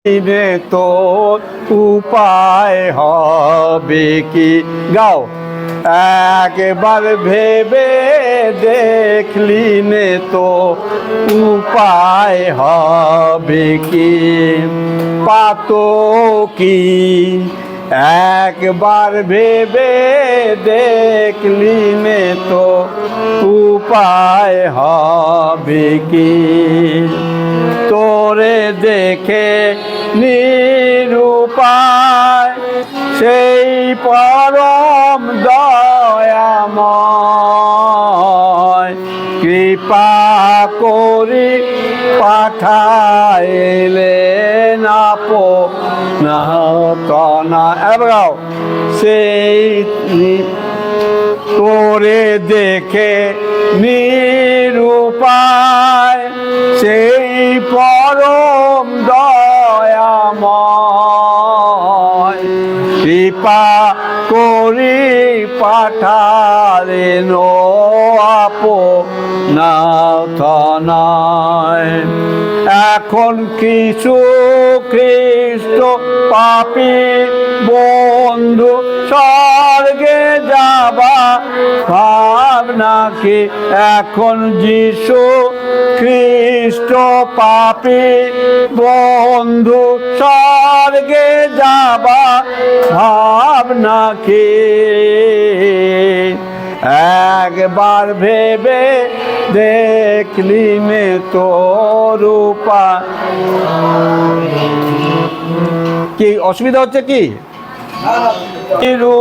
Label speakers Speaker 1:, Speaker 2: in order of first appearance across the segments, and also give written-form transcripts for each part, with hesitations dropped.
Speaker 1: দিনে তোর উপায় হবে কি? গাও। একবার ভেবে দেখলি নে তো উপায় হবে কি? পাতো কি একবার ভেবে দেখলি নে তো উপায় হবে কি? তোরে দেখে নিরুপায় সেই পরম দয়াময় কৃপা করি পাঠাইলেন আপনাতনা। এবার সেই তোরে দেখে নিরুপায় সেই পরম দয়াময় কৃপা করি পাঠালেন আপনাতনায়। এখন কিছু খ্রিস্ট পাপী বন্ধু স্বর্গে যাবা ভাবনা কি? এখন যিশু খ্রিস্ট পাপী বন্ধু স্বর্গে যাবা ভাবনা কি? একবার ভেবে দেখলি নে তোর উপায়। কি অসুবিধা হচ্ছে কি?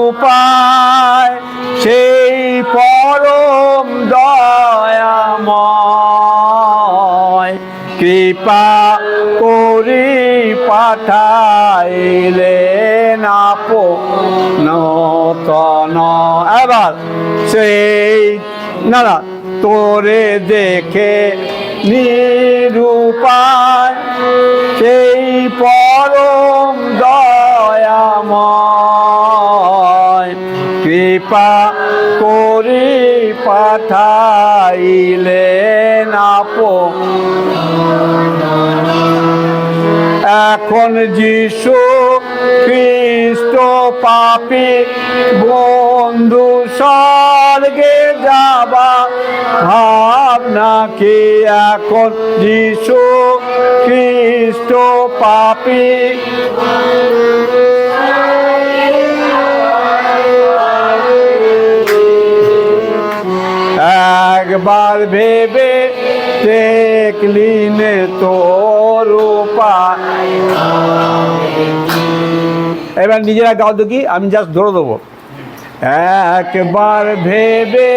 Speaker 1: উপায় সেই পরম দয়াময় কৃপা করি পাঠাইলেন আপনাতনায়। এবার সেই না তোরে দেখে নিরুপায় সেই পরম দয়াময় কৃপা করি পাঠাইলেন এখন যিশু খ্রিস্ট পাপী বন্ধু স্বর্গে যাবা ভাবনা কি? এখন যিশু খ্রিস্ট পাপী একবার ভেবে দেখলি নে তোর উপায়। এবার নিজেরা গাও দেখি, আমি জাস্ট ধরে দেবো। একবার ভেবে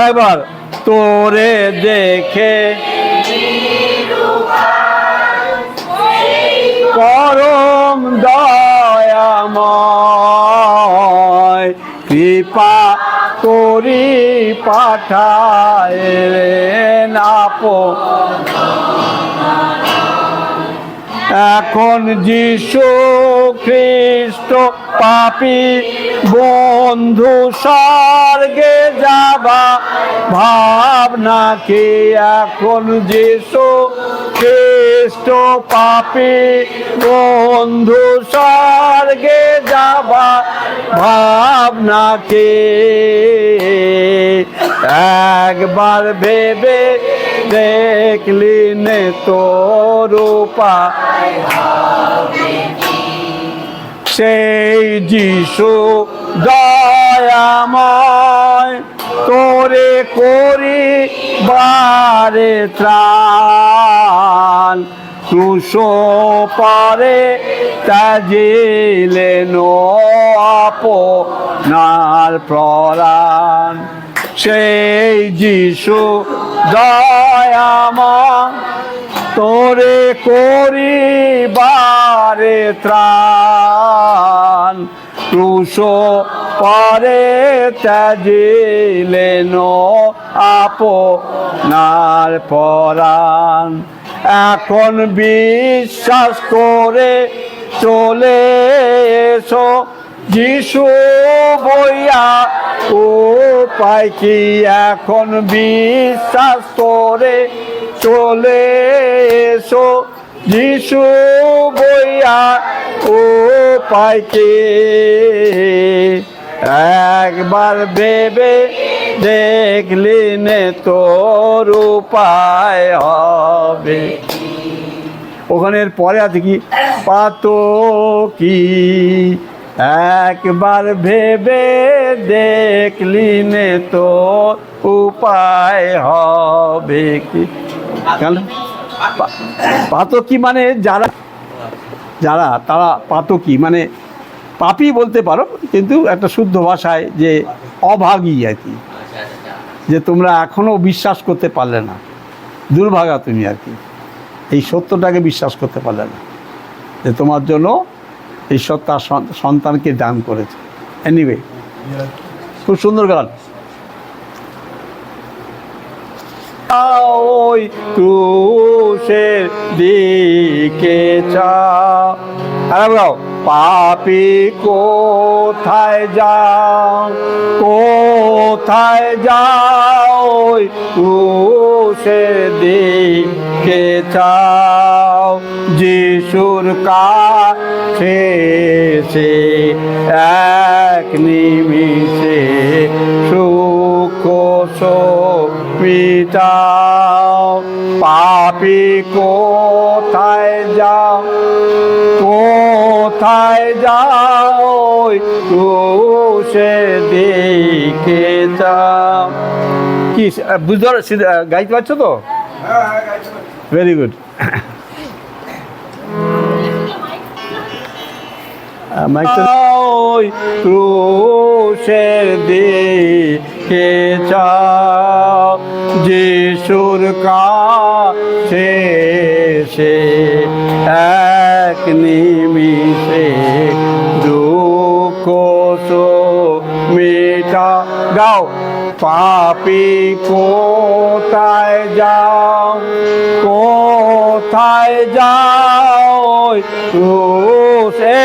Speaker 1: একবার তোরে দেখে পরম দয়াময় কৃপা করি পাঠাইলেন এখন যিশু খ্রিস্ট পাপী বন্ধু স্বর্গে যাবা ভাবনা কি? এখন যিশু খ্রিস্ট পাপী বন্ধু স্বর্গে যাবা ভাবনা কি? একবার ভেবে দেখলি নে তোর উপায় সেই যিশু দয়াময় তোরে করি বারে ত্রাণ ক্রুশ পরে তাজিলেন আপনার প্রাণ। সেই যিশু দয়াময় তোরে করি বারে ত্রাণ ক্রুশ পরে ত্যাজিলেন আপনার পরাণ। এখন বিশ্বাস করে চলে এসো যিশু বইয়া উপায় কি। এখন বিশ্বাস করে চলে এসো যিশু বইয়া উপায় কি। একবার ভেবে দেখলি নে তোর উপায় হবে। ওখানের পরে আছে কি, পাতো কি। একবার ভেবে দেখলি নে তোর উপায় হবে কি। পাতকি মানে যারা যারা তারা পাতকি মানে পাপী বলতে পারো, কিন্তু একটা শুদ্ধ ভাষায় যে অভাগী আর কি, যে তোমরা এখনও বিশ্বাস করতে পারলে না, দুর্ভাগা তুমি আর কি, এই সত্যটাকে বিশ্বাস করতে পারলে না যে তোমার জন্য ঈশ্বর তার সন্তানকে দান করেছে। এনিওয়ে, খুব সুন্দর গান। ওই ক্রুশের দিকে চাও, পাপী কোথায় যাও, কোথায় যাও, ওই ক্রুশের দিকে চাও। যিশুর কাছে সে এক নিমিষে সুখ মিটাও। পাপী কোথায় যাও, কোথায় যাও, ক্রুশের দিকে যাও। কি বুঝতে গাইতে পারছো তো? Very good. ওই ক্রুশের দিকে যাও, যিশুর কাছে সে এক নিমিষে দুঃখ মিটা। গাও, পাপী কোথায় যাও, কোথায় যাও, ক্রুশে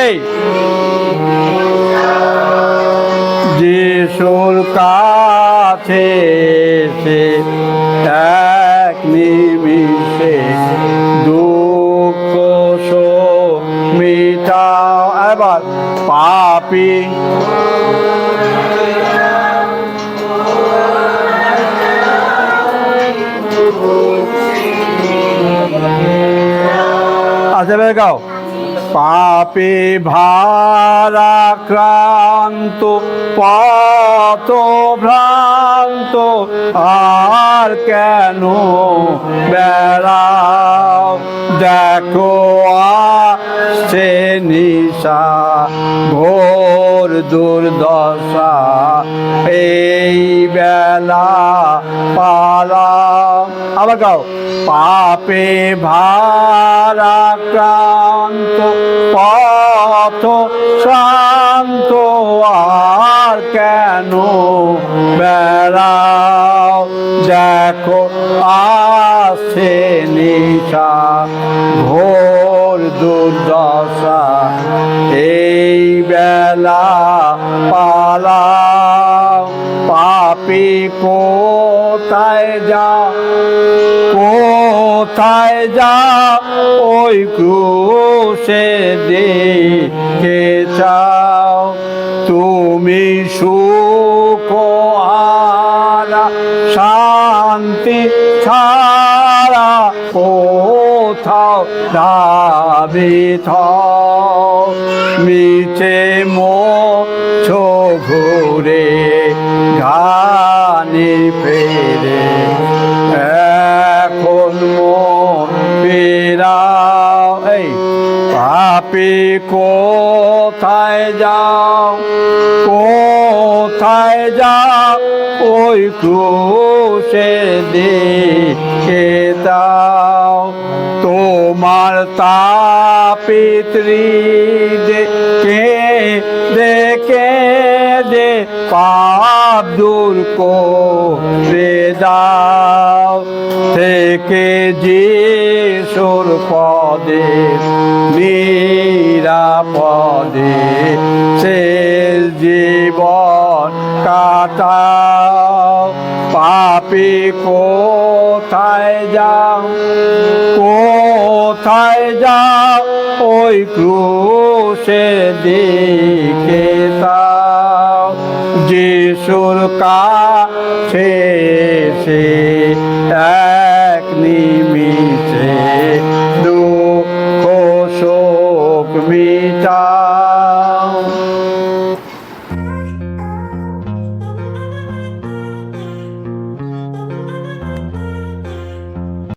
Speaker 1: যিশুর কাছে সে এক নিমিষে দুঃখ মিটাও। এবার পাপী আচ্ছা গাও, পাপে ভারাক্রান্ত পথ ভ্রান্ত আর কেন বেড়াও। দেখো আসছে নিশা ঘোর দুর্দশা, এই বেলা পালাও। আবার গাও, পাপে ভারাক্রান্ত পথ শ্রান্ত আর কেন বেড়াও। দেখো আসছে নিশা ঘোর দুর্দশা, এই বেলা পালাও। পাপী কোথায় যাও, কোথায় যাও, ওই ক্রুশের দিকে চাও। তুমি সুখ হারা শান্তি ছাড়া কোথাও ধাবিত মিছে মোছো ঘুরে ঘানি ফেরে। এখন ফেরাও, এই পাপী কোথায় যাও, কোথায় যাও, ওই ক্রুশের দিকে দাও। তোমার তাপিত্রী কে দেখ দূর করে দাও, থেকে যিশুর পদে নিরাপদে শেষ জীবন কাটাও। পাপী কোথায় যাও, কোথায় যাও, ওই ক্রুশে দিকে তাও, যিশুর কাছে এসে